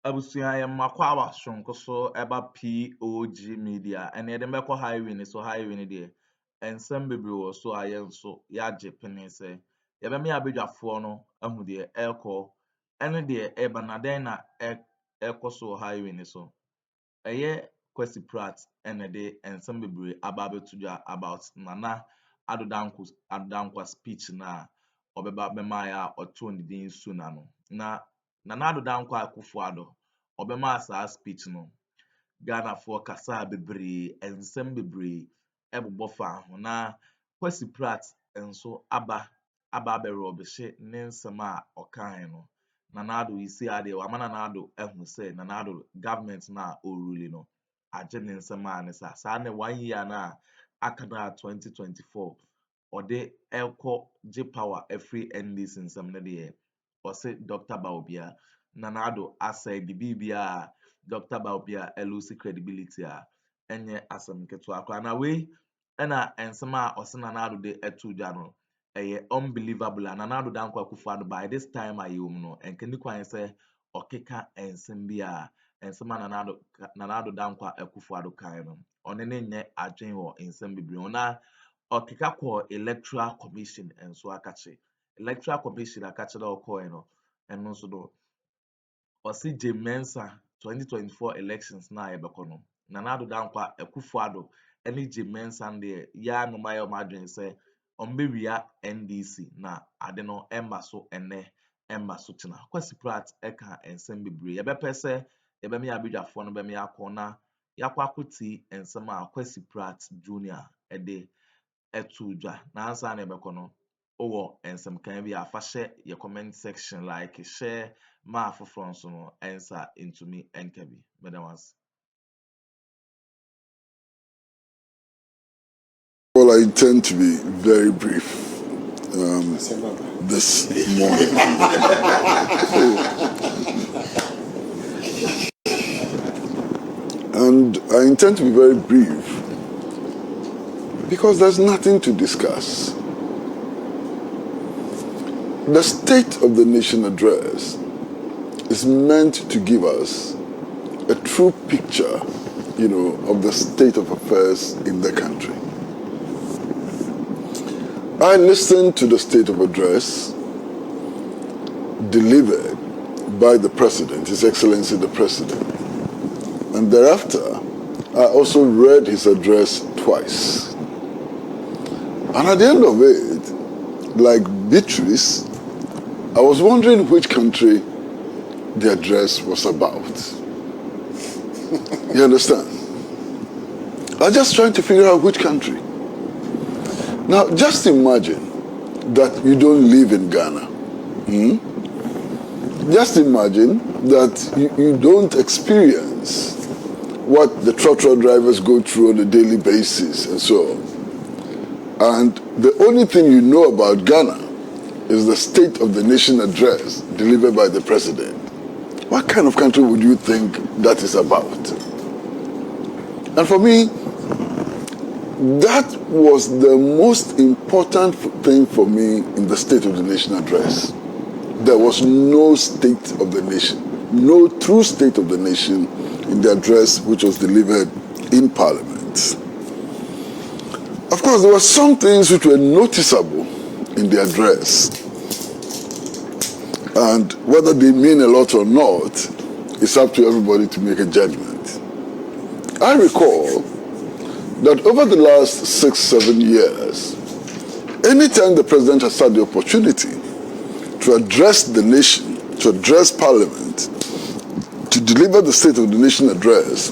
Abusua ya makwa abasonko so eba POG Media ene de mekọ highway ni so highway ni de ensem bebre wo so aye nso ya je pene se ye be me abedwafo no ahu de ekọ ene de eba na den na ekọ so highway ni so eye Kwasi Pratt ene de ensem bebre aba betudwa about nana adodankwa speech na obeba bema ya oto ndi din su na no na nana adodankwa akufo obema saa speech no Ghana for kasa bebre ensem bebre ebobọ fa ho na Kwasi Pratt enso aba bere obehye ne nsem a okan no nana ado isi ade wa mana nana ado ehun se nana ado government na oruli no aje ne nsem a ne sa ne 1 year na akana 2024 ode elko J power every NDC nsem ne de ose Dr. Baobia nana ado asai bibia Dr. Baobia elusi credibility a enye asem keto akwa na we na ensem a ose nana ado de etudwa no eye unbelievable nana ado dankwa kufa no by this time ayom no enkeni kwan se okeka ensem bia ensem a nana ado dankwa akufa ado kan no one ne nye adwen wo ensem bibiri ona okeka ko Electoral Commission enso akache Electoral Commission akache da okoe no eno so do osi Mensa 2024 elections na yebekọ no nana ado dankwa akufuado ene Mensa de ya no mayo madwen se ombewia NDC na ade no emba so ene emba so china Kwasi Pratt eka ensem bebre yebepese yebeme ya bedwafo no beme yakọ na yakwa akoti ensem a Kwasi Pratt Junior ede etudwa na ansa na yebekọ no owo ensem kan bi afahye ye comment section like share ma afoforo nso no ensa intumi enkabi medamas. Well, I intend to be very brief this morning. And I intend to be very brief because there's nothing to discuss. The State of the Nation address is meant to give us a true picture, of the state of affairs in the country. I listened to the State of Address delivered by the President, His Excellency the President. And thereafter, I also read his address twice. And at the end of it, like Beatrice, I was wondering which country the address was about. You understand? I was just trying to figure out which country. Now, just imagine that you don't live in Ghana. Just imagine that you don't experience what the trotro drivers go through on a daily basis and so on. And the only thing you know about Ghana is the State of the Nation address delivered by the President. What kind of country would you think that is about? And for me, that was the most important thing for me in the State of the Nation address. There was no State of the Nation, no true State of the Nation in the address which was delivered in Parliament. Of course, there were some things which were noticeable in the address, and whether they mean a lot or not, it's up to everybody to make a judgment. I recall that over the last 6-7 years, anytime the President has had the opportunity to address the nation, to address Parliament, to deliver the State of the Nation address,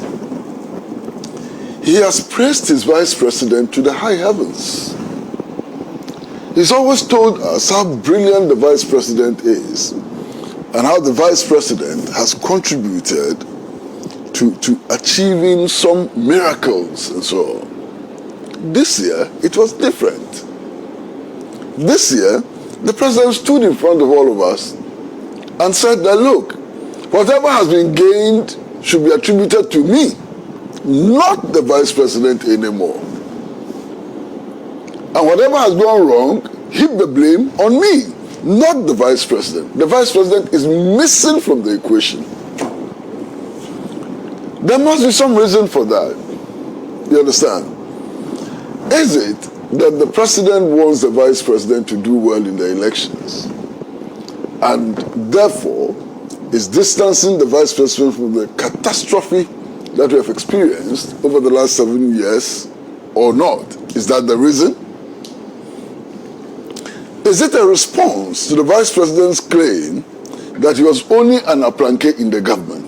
he has praised his Vice President to the high heavens. He's always told us how brilliant the Vice President is and how the Vice President has contributed to achieving some miracles and so on. This year, it was different. This year, the President stood in front of all of us and said that, look, whatever has been gained should be attributed to me, not the Vice President anymore. And whatever has gone wrong, heap the blame on me, not the Vice President. The Vice President is missing from the equation. There must be some reason for that. You understand? Is it that the president wants the vice president to do well in the elections, and therefore is distancing the vice president from the catastrophe that we have experienced over the last 7 years, or not? Is that the reason? Is it a response to the vice president's claim that he was only an aplanque in the government?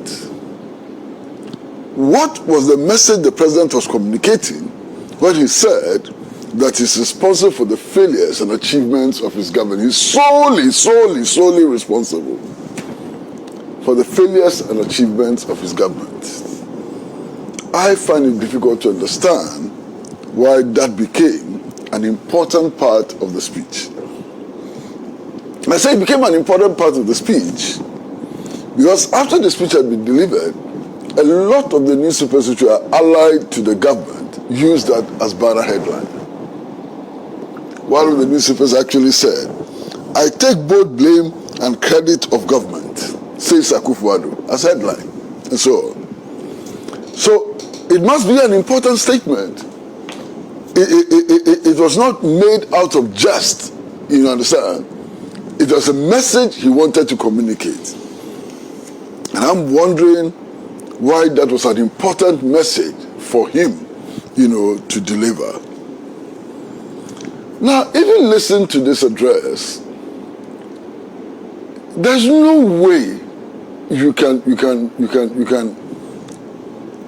What was the message the president was communicating when he said that he's responsible for the failures and achievements of his government? He's solely responsible for the failures and achievements of his government. I find it difficult to understand why that became an important part of the speech. I say it became an important part of the speech because after the speech had been delivered, a lot of the newspapers which were allied to the government used that as banner headline. One of the newspapers actually said, "I take both blame and credit of government," says Akufo-Addo, as headline, and so on. So it must be an important statement. It was not made out of jest, you understand? It was a message he wanted to communicate. And I'm wondering why that was an important message for him, to deliver. Now, even listen to this address. There's no way you can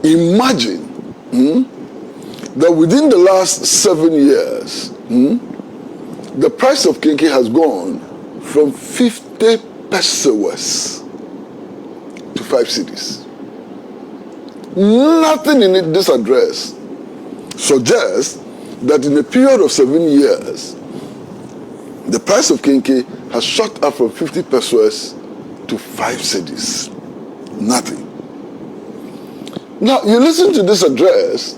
imagine that within the last 7 years, the price of Kinky has gone from 50 pesos to 5 cedis. Nothing in this address suggests that in a period of 7 years, the price of Kinky has shot up from 50 pesos to 5 cedis. Nothing. Now, you listen to this address,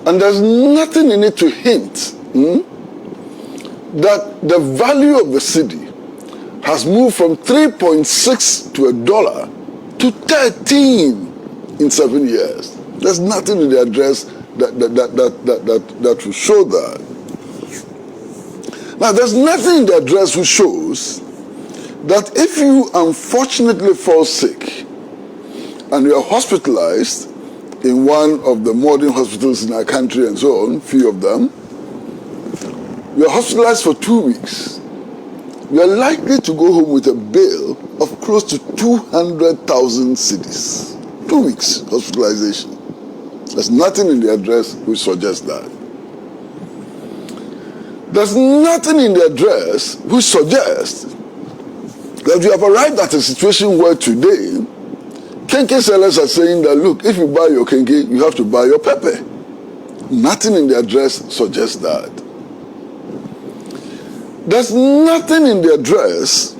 and there's nothing in it to hint that the value of the cedi has moved from 3.6 to $1 to 13 in 7 years. There's nothing in the address that will show that. Now, there's nothing in the address which shows that if you unfortunately fall sick and you are hospitalized in one of the modern hospitals in our country and so on, few of them, you are hospitalized for 2 weeks, you are likely to go home with a bill of close to 200,000 cedis. 2 weeks hospitalization. There's nothing in the address which suggests that. There's nothing in the address which suggests that we have arrived at a situation where today, Kenke sellers are saying that, look, if you buy your Kenke, you have to buy your pepper. Nothing in the address suggests that. There's nothing in the address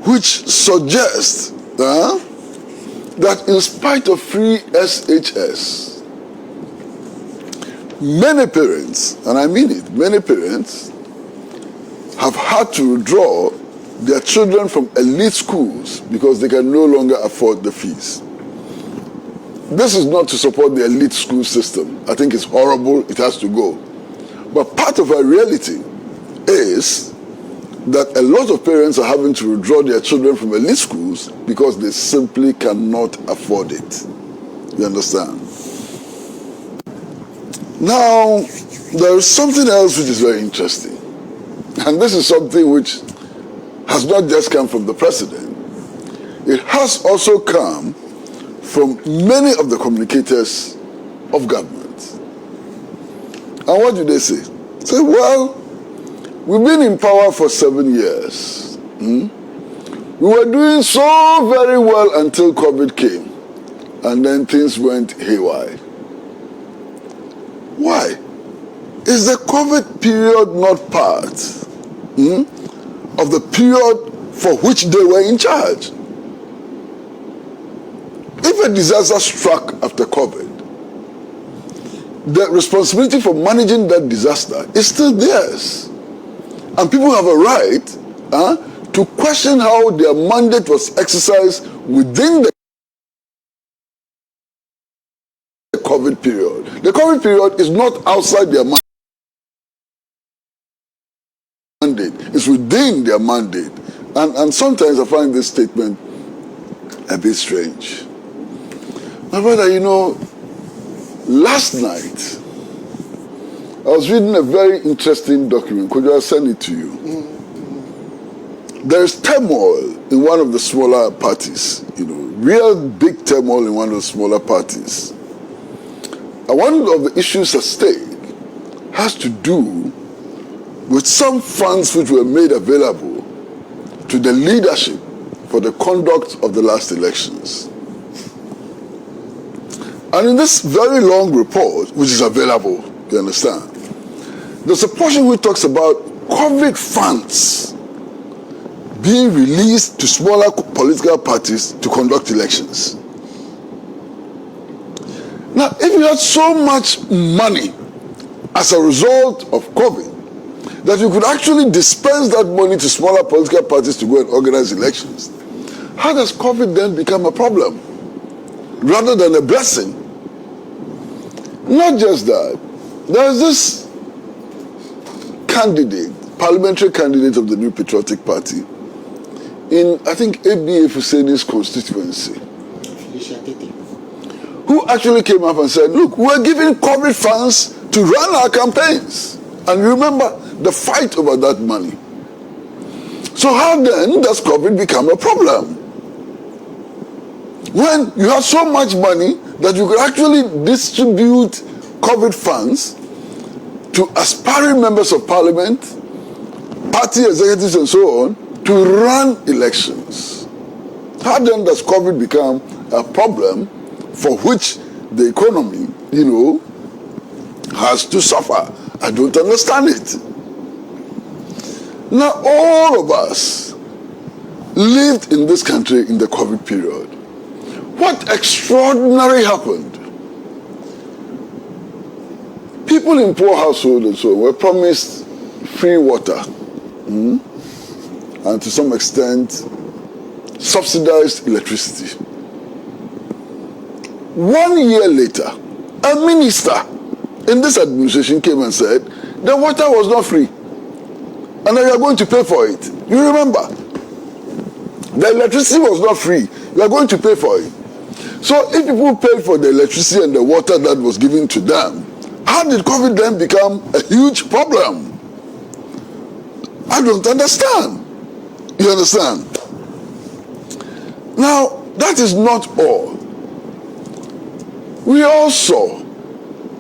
which suggests that in spite of free SHS, many parents, and I mean it, many parents have had to withdraw their children from elite schools because they can no longer afford the fees. This is not to support the elite school system. I think it's horrible, it has to go. But part of our reality is that a lot of parents are having to withdraw their children from elite schools because they simply cannot afford it. You understand? Now, there is something else which is very interesting. And this is something which has not just come from the president. It has also come from many of the communicators of government. And what do they say? They say, well, we've been in power for 7 years. We were doing so very well until COVID came. And then things went haywire. Why? Is the COVID period not part of the period for which they were in charge? If a disaster struck after COVID, the responsibility for managing that disaster is still theirs. And people have a right to question how their mandate was exercised within the period is not outside their mandate, it's within their mandate. And sometimes I find this statement a bit strange. My brother, you know, last night, I was reading a very interesting document. Could I send it to you? There is turmoil in one of the smaller parties, you know, real big turmoil in one of the smaller parties. And one of the issues at stake has to do with some funds which were made available to the leadership for the conduct of the last elections. And in this very long report, which is available, you understand, there's a portion which talks about COVID funds being released to smaller political parties to conduct elections. Now, if you had so much money as a result of COVID, that you could actually dispense that money to smaller political parties to go and organize elections, how does COVID then become a problem rather than a blessing? Not just that, there's this candidate, parliamentary candidate of the New Patriotic Party in, I think, ABA Fuseni's constituency, who actually came up and said, look, we're giving COVID funds to run our campaigns. And remember the fight over that money. So how then does COVID become a problem? When you have so much money that you could actually distribute COVID funds to aspiring members of parliament, party executives and so on, to run elections. How then does COVID become a problem for which the economy, you know, has to suffer? I don't understand it. Now, all of us lived in this country in the COVID period. What extraordinary happened? People in poor households and so on were promised free water, and to some extent, subsidized electricity. 1 year later, a minister in this administration came and said, the water was not free, and now you are going to pay for it. You remember? The electricity was not free. You are going to pay for it. So if people paid for the electricity and the water that was given to them, how did COVID then become a huge problem? I don't understand. You understand? Now, that is not all. We all saw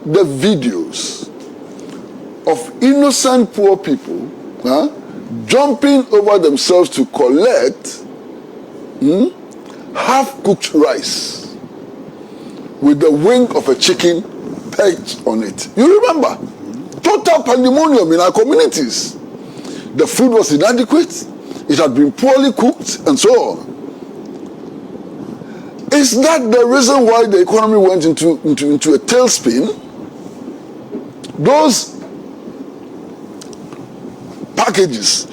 the videos of innocent poor people jumping over themselves to collect half-cooked rice with the wing of a chicken pegged on it. You remember? Total pandemonium in our communities. The food was inadequate, it had been poorly cooked, and so on. Is that the reason why the economy went into a tailspin? Those packages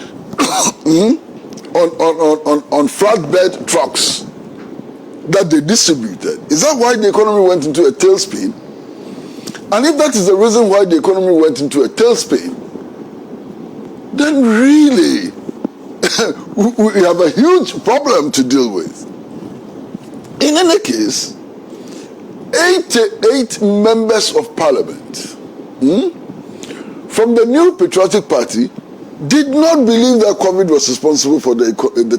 on flatbed trucks that they distributed, is that why the economy went into a tailspin? And if that is the reason why the economy went into a tailspin, then really we have a huge problem to deal with. In any case, 88 members of parliament from the New Patriotic Party did not believe that COVID was responsible for the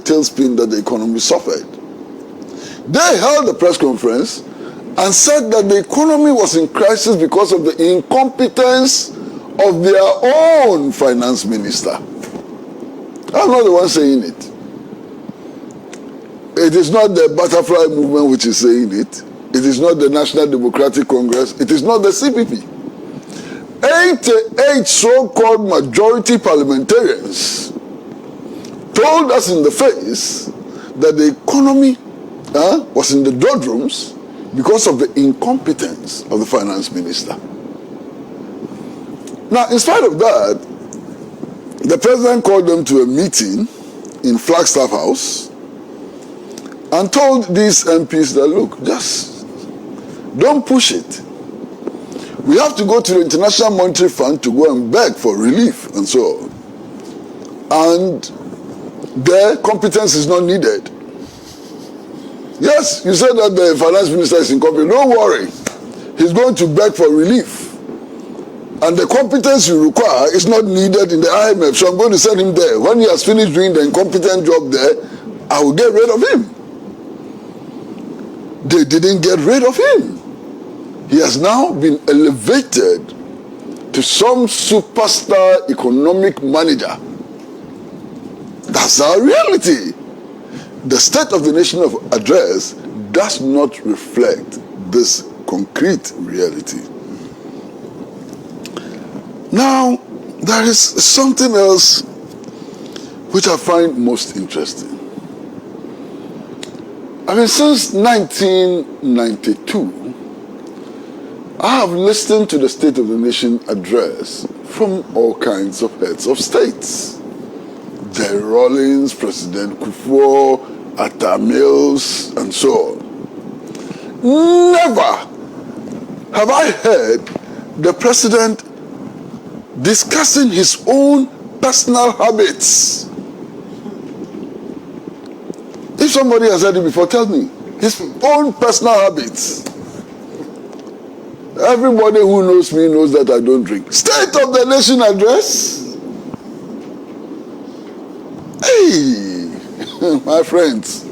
tailspin that the economy suffered. They held a press conference and said that the economy was in crisis because of the incompetence of their own finance minister. I'm not the one saying it. It is not the butterfly movement which is saying it. It is not the National Democratic Congress. It is not the CPP. 88 so-called majority parliamentarians told us in the face that the economy was in the doldrums because of the incompetence of the finance minister. Now, in spite of that, the president called them to a meeting in Flagstaff House and told these MPs that, look, just don't push it. We have to go to the International Monetary Fund to go and beg for relief and so on. And their competence is not needed. Yes, you said that the finance minister is incompetent. Don't worry. He's going to beg for relief. And the competence you require is not needed in the IMF. So I'm going to send him there. When he has finished doing the incompetent job there, I will get rid of him. They didn't get rid of him. He has now been elevated to some superstar economic manager. That's our reality. The State of the Nation of address does not reflect this concrete reality. Now, there is something else which I find most interesting. I mean, since 1992, I have listened to the State of the Nation address from all kinds of heads of states. Jerry Rawlings, President Kufuor, Atta Mills, and so on. Never have I heard the president discussing his own personal habits. If somebody has heard it before, tell me. His own personal habits. Everybody who knows me knows that I don't drink. State of the Nation address? Hey, my friends.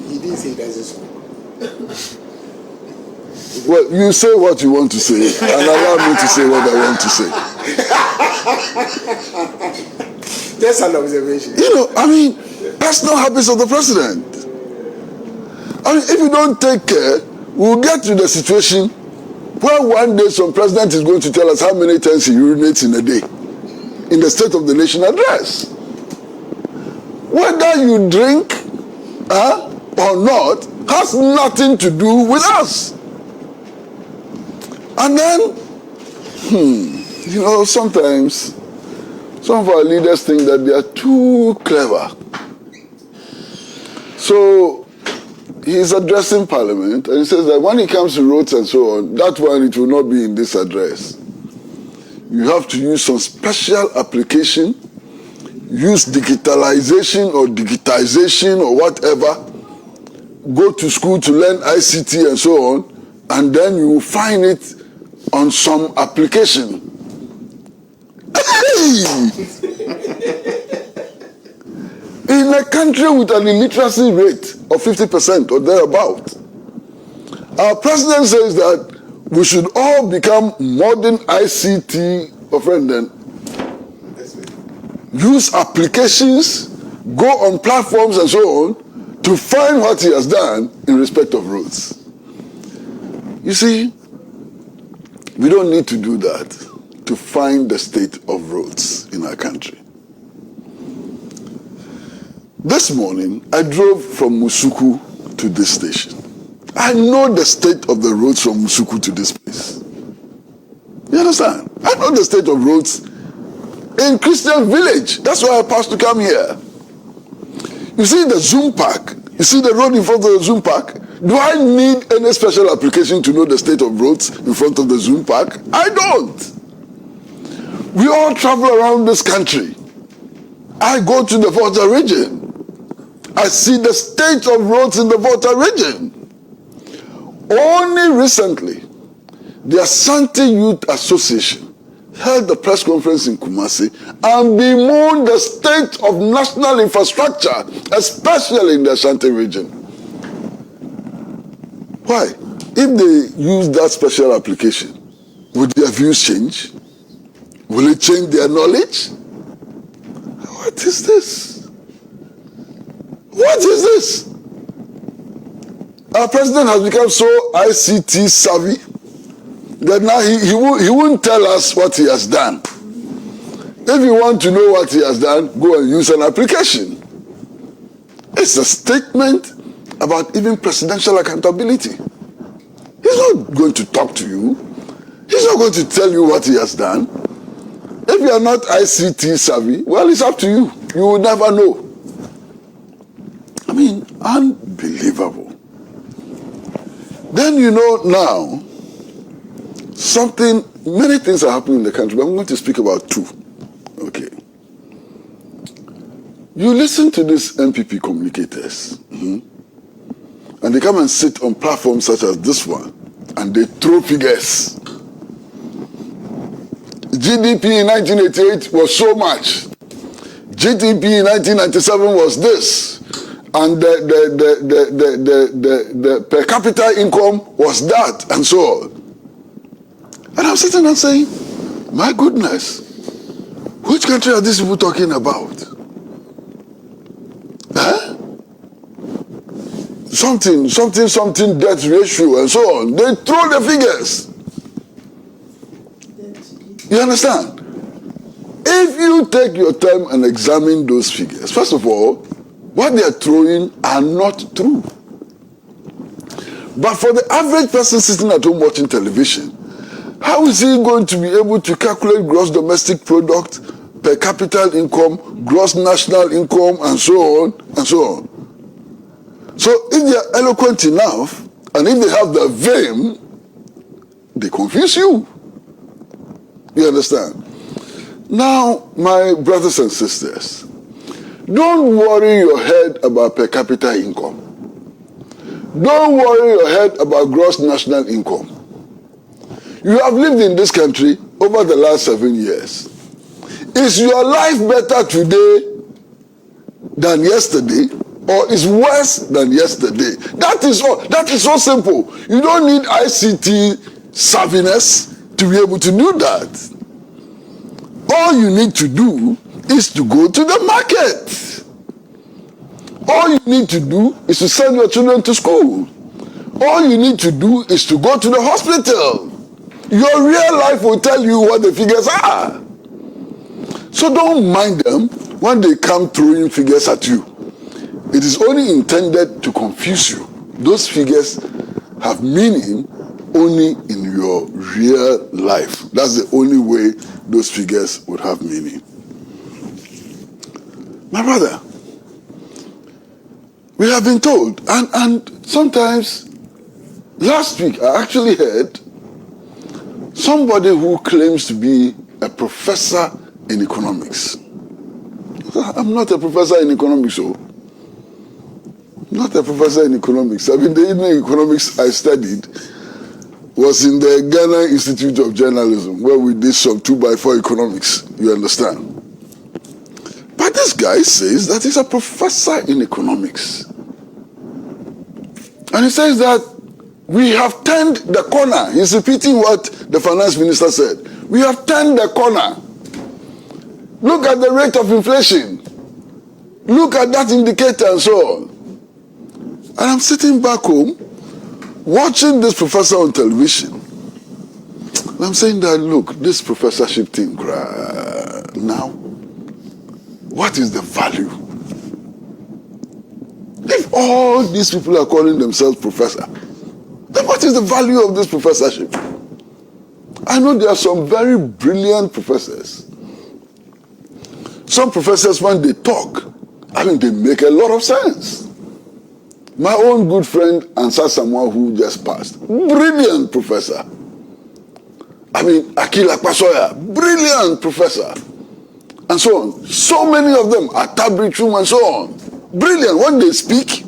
He didn't say that is. Well, you say what you want to say and allow me to say what I want to say. Just an observation. You know, I mean, personal habits of the president. I mean, if you don't take care, we'll get to the situation where one day some president is going to tell us how many times he urinates in a day in the State of the Nation address. Whether you drink or not has nothing to do with us. And then, you know, sometimes some of our leaders think that they are too clever. So he's addressing Parliament and he says that when it comes to roads and so on, that one, it will not be in this address. You have to use some special application, use digitalization or digitization or whatever, go to school to learn ICT and so on, and then you will find it on some application. Hey! In a country with an illiteracy rate of 50% or thereabout, our president says that we should all become modern ICT offenders. Use applications, go on platforms and so on to find what he has done in respect of roads. You see, we don't need to do that to find the state of roads in our country. This morning, I drove from Musuku to this station. I know the state of the roads from Musuku to this place. You understand? I know the state of roads in Christian Village. That's why I passed to come here. You see the Zoom Park? You see the road in front of the Zoom Park? Do I need any special application to know the state of roads in front of the Zoom Park? I don't. We all travel around this country. I go to the Volta region. I see the state of roads in the Volta region. Only recently, the Asante Youth Association held a press conference in Kumasi and bemoaned the state of national infrastructure, especially in the Asante region. Why? If they use that special application, would their views change? Will it change their knowledge? What is this? What is this? Our president has become so ICT savvy that now he won't tell us what he has done. If you want to know what he has done, go and use an application. It's a statement about even presidential accountability. He's not going to talk to you. He's not going to tell you what he has done. If you are not ICT savvy, well, it's up to you. You will never know. I mean, unbelievable. Then you know now, something many things are happening in the country, but I'm going to speak about two. Okay. You listen to these MPP communicators, and they come and sit on platforms such as this one, and they throw figures. GDP in 1988 was so much. GDP in 1997 was this. And the per capita income was that, and so on. And I'm sitting and saying, my goodness, which country are these people talking about? Huh? Something debt ratio and so on. They throw the figures. You understand? If you take your time and examine those figures, first of all, what they are throwing are not true. But for the average person sitting at home watching television, how is he going to be able to calculate gross domestic product, per capita income, gross national income, and so on, and so on? So if they are eloquent enough, and if they have the vim, they confuse you. You understand? Now, my brothers and sisters, don't worry your head about per capita income. Don't worry your head about gross national income. You have lived in this country over the last 7 years. Is your life better today than yesterday, or is worse than yesterday? That is all. That is so simple. You don't need ICT savviness to be able to do that. All you need to do is to go to the market. All you need to do is to send your children to school. All you need to do is to go to the hospital. Your real life will tell you what the figures are. So don't mind them when they come throwing figures at you. It is only intended to confuse you. Those figures have meaning only in your real life. That's the only way those figures would have meaning. My brother, we have been told, and sometimes, last week I actually heard somebody who claims to be a professor in economics. I'm not a professor in economics, so. Not a professor in economics. I mean, the evening economics I studied was in the Ghana Institute of Journalism, where we did some 2x4 economics, you understand? But this guy says that he's a professor in economics. And he says that we have turned the corner. He's repeating what the finance minister said. We have turned the corner. Look at the rate of inflation. Look at that indicator and so on. And I'm sitting back home, watching this professor on television. And I'm saying that, look, this professorship thing, now, what is the value? If all these people are calling themselves professor, then what is the value of this professorship? I know there are some very brilliant professors. Some professors, when they talk, I mean, they make a lot of sense. My own good friend, Ansar Samoa, who just passed, brilliant professor. I mean, Akila Kwasoya, brilliant professor. And so on. So many of them, Atabrichum and so on. Brilliant. When they speak,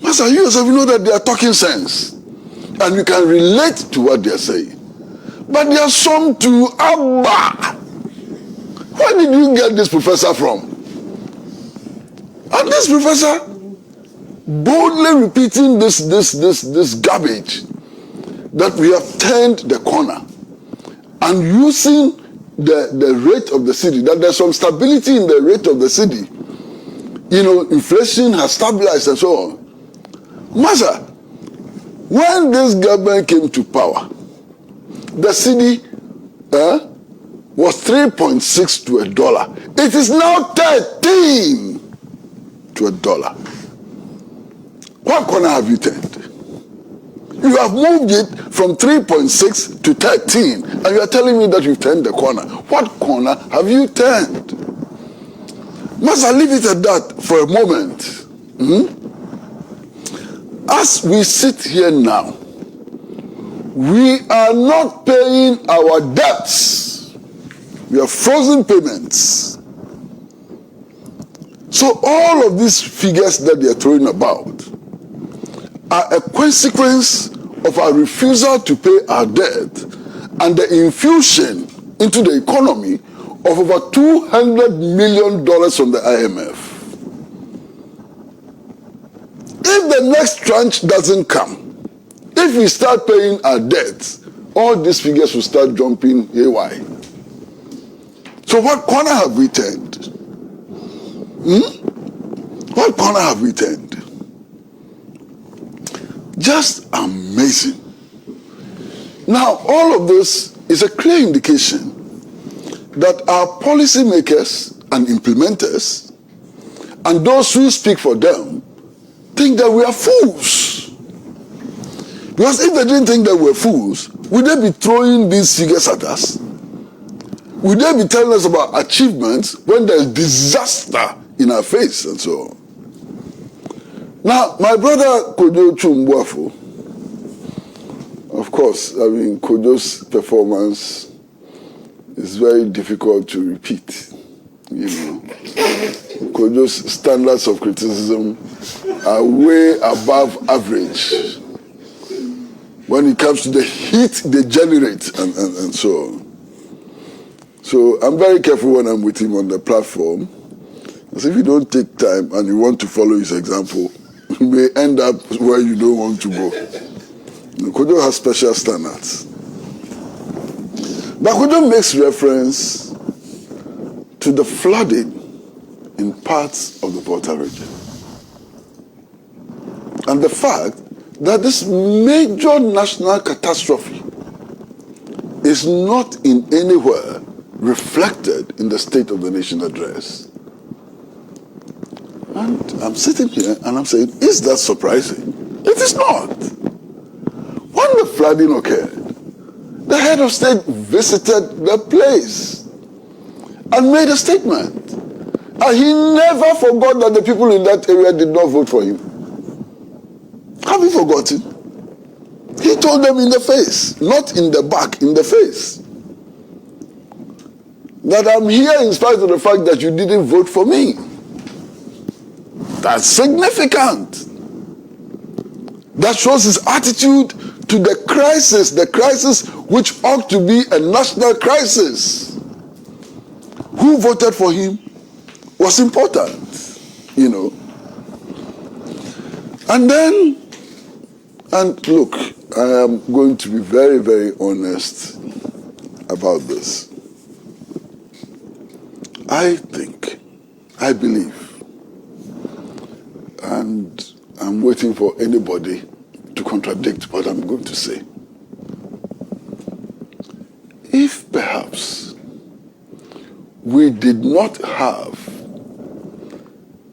Master, you yourself, you know that they are talking sense. And you can relate to what they are saying. But there are some to Abba. Where did you get this professor from? And this professor boldly repeating this garbage that we have turned the corner and using the rate of the city, that there's some stability in the rate of the city. You know, inflation has stabilized and so on. Master, when this government came to power, the city was 3.6 to $1. It is now 13 to $1. What corner have you turned? You have moved it from 3.6 to 13, and you are telling me that you've turned the corner. What corner have you turned? Must I leave it at that for a moment? As we sit here now, we are not paying our debts. We are frozen payments. So all of these figures that they are throwing about are a consequence of our refusal to pay our debt and the infusion into the economy of over $200 million from the IMF. If the next tranche doesn't come, if we start paying our debts, all these figures will start jumping haywire. So what corner have we turned? What corner have we turned? Just amazing. Now, all of this is a clear indication that our policymakers and implementers and those who speak for them think that we are fools. Because if they didn't think that we're fools, would they be throwing these figures at us? Would they be telling us about achievements when there's disaster in our face and so on? Now, my brother Kojo Chumbuafo, of course, I mean, Kojo's performance is very difficult to repeat. You know, Kojo's standards of criticism are way above average when it comes to the heat they generate and so on. So I'm very careful when I'm with him on the platform. Because if you don't take time and you want to follow his example, you may end up where you don't want to go. Kojo has special standards. But Kojo makes reference to the flooding in parts of the Volta region. And the fact that this major national catastrophe is not in anywhere reflected in the State of the Nation address. And I'm sitting here and I'm saying, is that surprising? It is not. When the flooding occurred, the head of state visited the place and made a statement. And he never forgot that the people in that area did not vote for him. Have you forgotten? He told them in the face, not in the back, in the face, that I'm here in spite of the fact that you didn't vote for me. That's significant. That shows his attitude to the crisis which ought to be a national crisis. Who voted for him was important, you know. And then, and look, I am going to be very, very honest about this. I believe, and I'm waiting for anybody to contradict what I'm going to say. If perhaps we did not have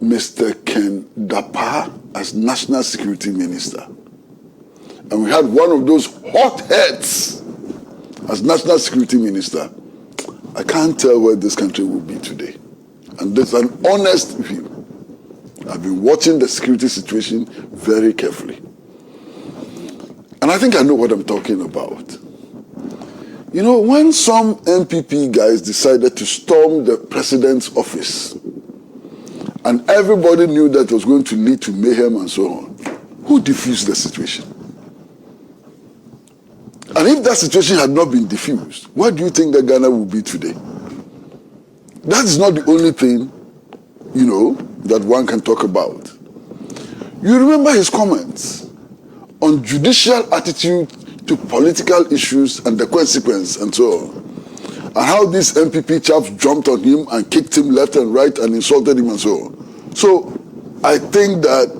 Mr. Ken Dapa as National Security Minister, and we had one of those hotheads as National Security Minister, I can't tell where this country will be today. And that's an honest view. I've been watching the security situation very carefully. And I think I know what I'm talking about. You know, when some MPP guys decided to storm the president's office, and everybody knew that it was going to lead to mayhem and so on, who diffused the situation? And if that situation had not been diffused, where do you think that Ghana would be today? That is not the only thing, you know, that one can talk about. You remember his comments on judicial attitude to political issues and the consequence and so on. And how these MPP chaps jumped on him and kicked him left and right and insulted him and so on. So I think that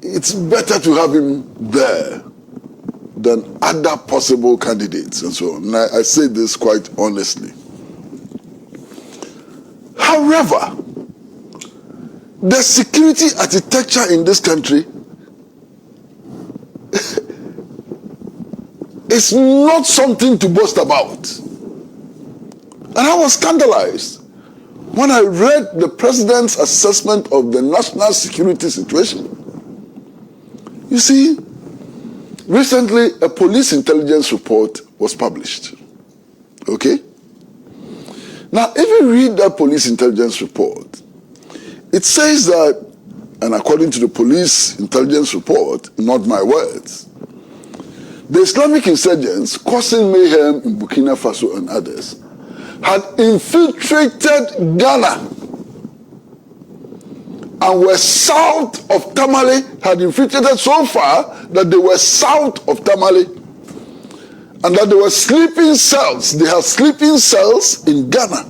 it's better to have him there than other possible candidates and so on. And I say this quite honestly. However, the security architecture in this country is not something to boast about. And I was scandalized when I read the president's assessment of the national security situation. You see, recently a police intelligence report was published. Okay? Now, if you read that police intelligence report, it says that, and according to the police intelligence report, not my words, the Islamic insurgents causing mayhem in Burkina Faso and others had infiltrated Ghana and were south of Tamale, had infiltrated so far that they were south of Tamale, and that they were sleeping cells. They had sleeping cells in Ghana.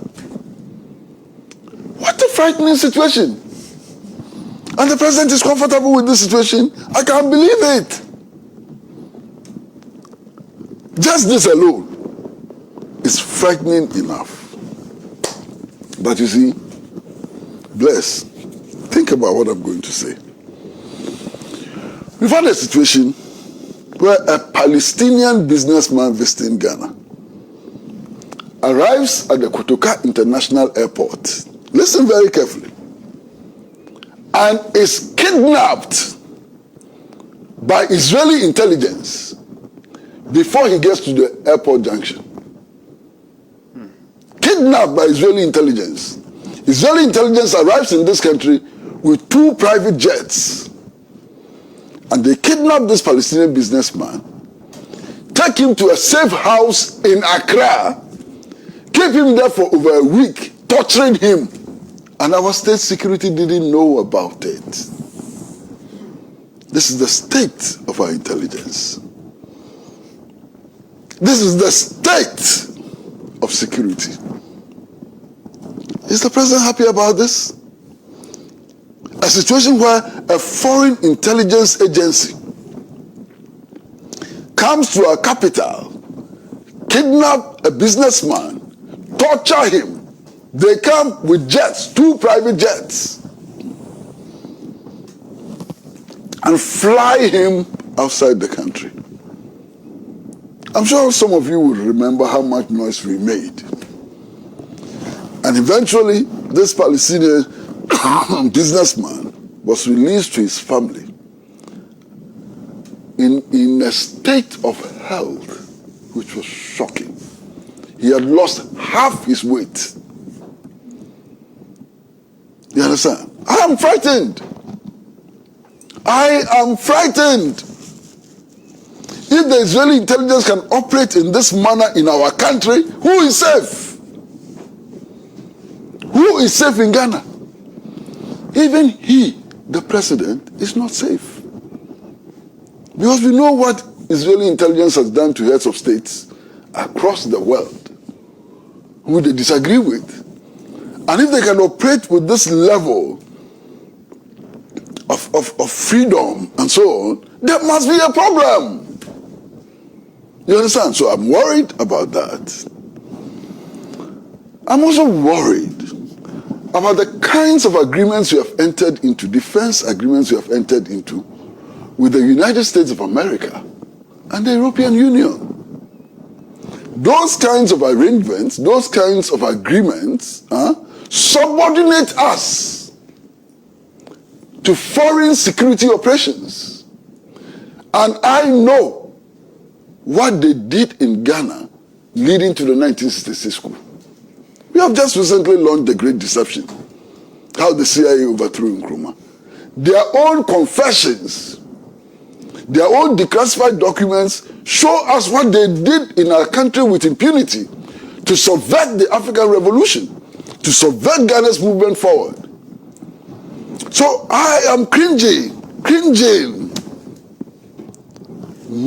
What a frightening situation. And the president is comfortable with this situation. I can't believe it. Just this alone is frightening enough. But you see, bless, think about what I'm going to say. We've had a situation where a Palestinian businessman visiting Ghana arrives at the Kotoka International Airport. Listen very carefully. And is kidnapped by Israeli intelligence before he gets to the airport junction. Kidnapped by Israeli intelligence. Israeli intelligence arrives in this country with 2 private jets. And they kidnap this Palestinian businessman, take him to a safe house in Accra, keep him there for over a week, torturing him. And our state security didn't know about it. This is the state of our intelligence. This is the state of security. Is the president happy about this? A situation where a foreign intelligence agency comes to our capital, kidnap a businessman, torture him. They come with jets, 2 private jets, and fly him outside the country. I'm sure some of you will remember how much noise we made. And eventually, this Palestinian businessman was released to his family in a state of health which was shocking. He had lost half his weight. You understand? I am frightened. I am frightened. If the Israeli intelligence can operate in this manner in our country, who is safe? Who is safe in Ghana? Even he, the president, is not safe. Because we know what Israeli intelligence has done to heads of states across the world who they disagree with. And if they can operate with this level of freedom and so on, there must be a problem. You understand? So I'm worried about that. I'm also worried about the kinds of agreements we have entered into, defense agreements we have entered into with the United States of America and the European Union. Those kinds of arrangements, those kinds of agreements, subordinate us to foreign security operations. And I know what they did in Ghana leading to the 1966 coup. We have just recently launched the Great Deception, how the CIA overthrew Akroma. Their own confessions, their own declassified documents show us what they did in our country with impunity to subvert the African Revolution, to subvert Ghana's movement forward. So I am cringing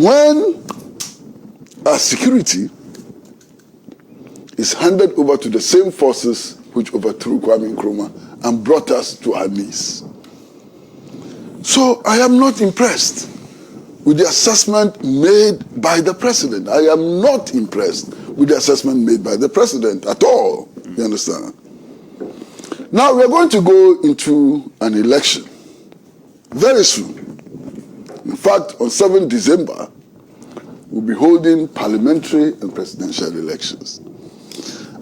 when our security is handed over to the same forces which overthrew Kwame Nkrumah and brought us to our knees. So I am not impressed with the assessment made by the president. I am not impressed with the assessment made by the president at all. You understand? Now we are going to go into an election very soon. In fact, on 7th December, we'll be holding parliamentary and presidential elections.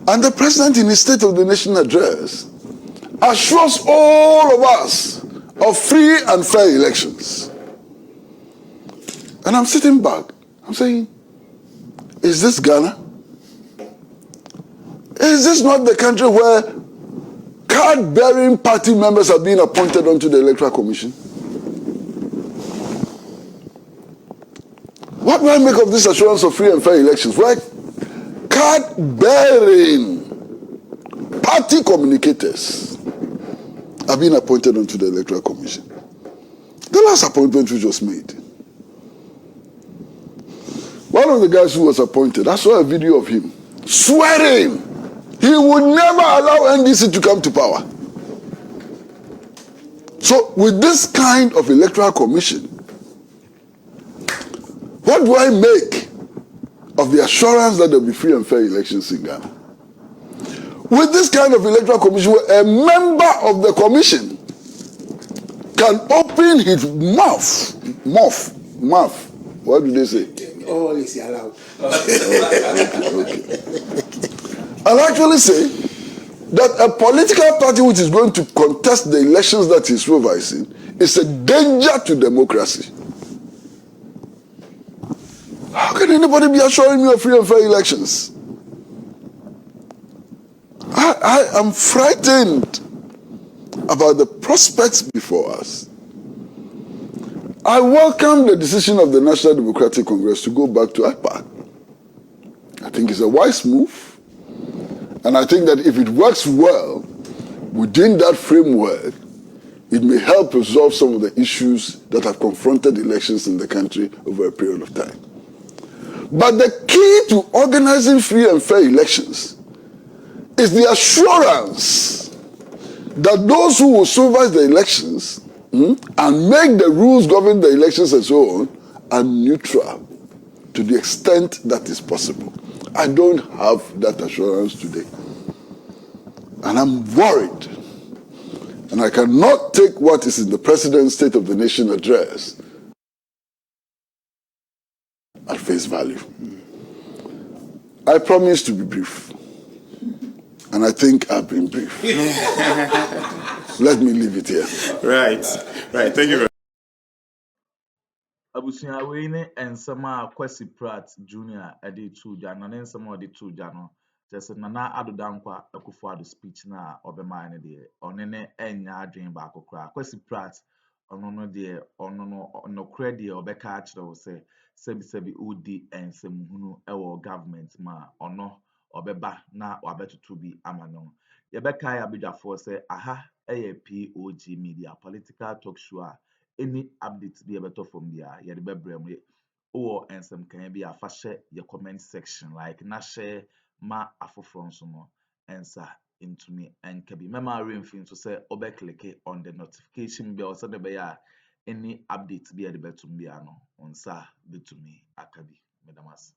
And the president in his State of the Nation address assures all of us of free and fair elections. And I'm sitting back. I'm saying, is this Ghana? Is this not the country where card-bearing party members are being appointed onto the Electoral Commission? What do I make of this assurance of free and fair elections? Where card-bearing party communicators are being appointed onto the Electoral Commission. The last appointment which was made, one of the guys who was appointed, I saw a video of him swearing he would never allow NDC to come to power. So with this kind of Electoral Commission, what do I make of the assurance that there will be free and fair elections in Ghana? With this kind of Electoral Commission, where a member of the commission can open his mouth, what do they say? All is allowed. Okay. I'll actually say that a political party which is going to contest the elections that he's supervising is a danger to democracy. How can anybody be assuring me of free and fair elections? I am frightened about the prospects before us. I welcome the decision of the National Democratic Congress to go back to IPAC. I think it's a wise move. And I think that if it works well within that framework, it may help resolve some of the issues that have confronted elections in the country over a period of time. But the key to organizing free and fair elections is the assurance that those who will supervise the elections and make the rules govern the elections and so on are neutral to the extent that is possible. I don't have that assurance today. And I'm worried. And I cannot take what is in the President's State of the Nation address at face value. I promise to be brief. And I think I've been brief. Let me leave it here. Right. Thank you very much. Abusua wei ne ensɛm a Kwasi Pratt Jr. Ɛde tu gya na ne nsɛm a ɔde tu gya no kyerɛ Nana Addo Dankwa Akufo-Addo speech na ɔbɛmaa ne deɛ ɔne ne ɛnya adwene baako koraa. Kwasi Pratt ɔno no deɛ ɔno no nokora deɛ ɔbɛka akyerɛ wo sɛ sɛbi odi nsɛmhunu ɛwɔ government ma ɔno ɔbɛba na wabɛtoto bi ama no. Yɛbɛkae abadwafoɔ sɛ aha ɛyɛ POG Media political talk show a any updates bi ɛbɛtɔ fam bia yɛde bɛbrɛ mu wɔ nsɛmkan bi a fa hyɛ yɛ comment section like na hyɛ ma afoforɔ nso no ɛnsa ntumi ɛnka bi mɛma remfi nso sɛ ɔbɛklike on the notification bell sɛ de bɛyɛ a any updates bi yɛde bɛtum bia no nsa bɛtumi aka bi medam ase.